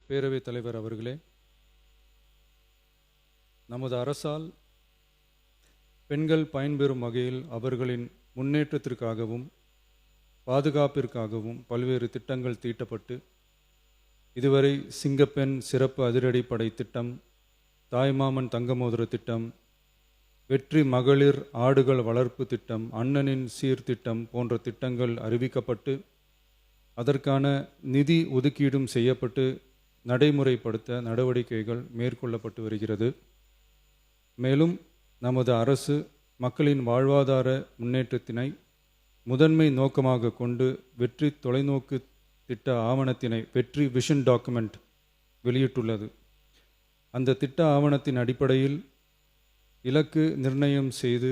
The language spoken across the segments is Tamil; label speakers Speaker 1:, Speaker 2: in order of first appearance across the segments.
Speaker 1: பேரவைத் தலைவர் அவர்களே, நமது அரசால் பெண்கள் பயன்பெறும் வகையில் அவர்களின் முன்னேற்றத்திற்காகவும் பாதுகாப்பிற்காகவும் பல்வேறு திட்டங்கள் தீட்டப்பட்டு இதுவரை சிங்கப்பெண் சிறப்பு அதிரடிப்படை திட்டம், தாய்மாமன் தங்கமோதிர திட்டம், வெற்றி மகளிர் ஆடுகள் வளர்ப்பு திட்டம், அண்ணனின் சீர்திட்டம் போன்ற திட்டங்கள் அறிவிக்கப்பட்டு அதற்கான நிதி ஒதுக்கீடும் செய்யப்பட்டு நடைமுறைப்படுத்த நடவடிக்கைகள் மேற்கொள்ளப்பட்டு வருகிறது. மேலும் நமது அரசு மக்களின் வாழ்வாதார முன்னேற்றத்தினை முதன்மை நோக்கமாக கொண்டு வெற்றி தொலைநோக்கு திட்ட ஆவணத்தினை வெற்றி விஷன் டாக்குமெண்ட் வெளியிட்டுள்ளது. அந்த திட்ட ஆவணத்தின் அடிப்படையில் இலக்கு நிர்ணயம் செய்து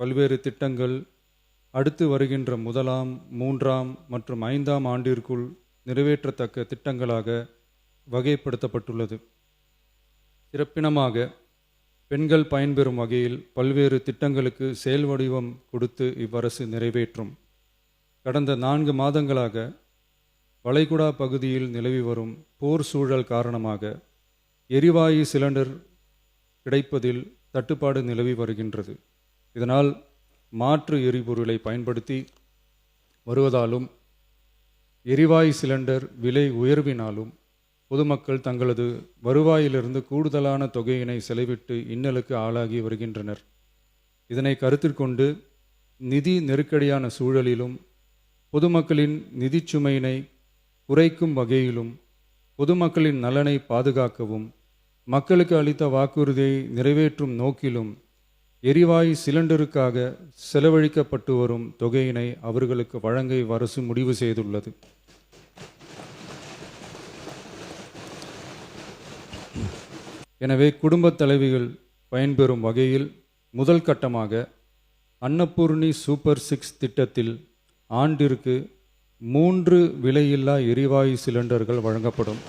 Speaker 1: பல்வேறு திட்டங்கள் அடுத்து வருகின்ற 1ஆம், 3ஆம் மற்றும் 5ஆம் ஆண்டிற்குள் நிறைவேற்றத்தக்க திட்டங்களாக வகைப்படுத்தப்பட்டுள்ளது. சிறப்பினமாக பெண்கள் பயன்பெறும் வகையில் பல்வேறு திட்டங்களுக்கு செயல் வடிவம் கொடுத்து இவ்வரசு நிறைவேற்றும். கடந்த 4 மாதங்களாக வளைகுடா பகுதியில் நிலவி வரும் போர் சூழல் காரணமாக எரிவாயு சிலிண்டர் கிடைப்பதில் தட்டுப்பாடு நிலவி வருகின்றது. இதனால் மாற்று எரிபொருளை பயன்படுத்தி வருவதாலும் எரிவாயு சிலிண்டர் விலை உயர்வினாலும் பொதுமக்கள் தங்களது வருவாயிலிருந்து கூடுதலான தொகையினை செலவிட்டு இன்னலுக்கு ஆளாகி வருகின்றனர். இதனை கருத்தில் கொண்டு நிதி நெருக்கடியான சூழலிலும் பொதுமக்களின் நிதிச்சுமையினை குறைக்கும் வகையிலும் பொதுமக்களின் நலனை பாதுகாக்கவும் மக்களுக்கு அளித்த வாக்குறுதியை நிறைவேற்றும் நோக்கிலும் எரிவாயு சிலிண்டருக்காக செலவழிக்கப்பட்டு வரும் தொகையினை அவர்களுக்கு வழங்க அரசு முடிவு செய்துள்ளது. எனவே குடும்பத் தலைவிகள் பயன்பெறும் வகையில் முதல் கட்டமாக அன்னபூர்ணி சூப்பர் 6 திட்டத்தில் ஆண்டிற்கு 3 விலையில்லா எரிவாயு சிலிண்டர்கள் வழங்கப்படும்.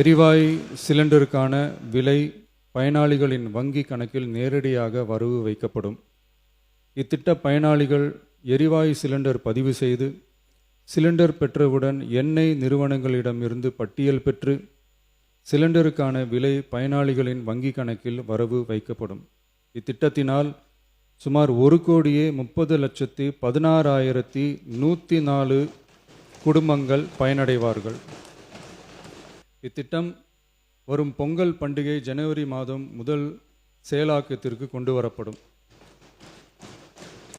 Speaker 1: எரிவாயு சிலிண்டருக்கான விலை பயனாளிகளின் வங்கி கணக்கில் நேரடியாக வரவு வைக்கப்படும். இத்திட்ட பயனாளிகள் எரிவாயு சிலிண்டர் பதிவு செய்து சிலிண்டர் பெற்றவுடன் எண்ணெய் நிறுவனங்களிடமிருந்து பட்டியல் பெற்று சிலிண்டருக்கான விலை பயனாளிகளின் வங்கி கணக்கில் வரவு வைக்கப்படும். இத்திட்டத்தினால் சுமார் 1,30,16,104 குடும்பங்கள் பயனடைவார்கள். இத்திட்டம் வரும் பொங்கல் பண்டிகை ஜனவரி மாதம் முதல் செயலாக்கத்திற்கு கொண்டு வரப்படும்.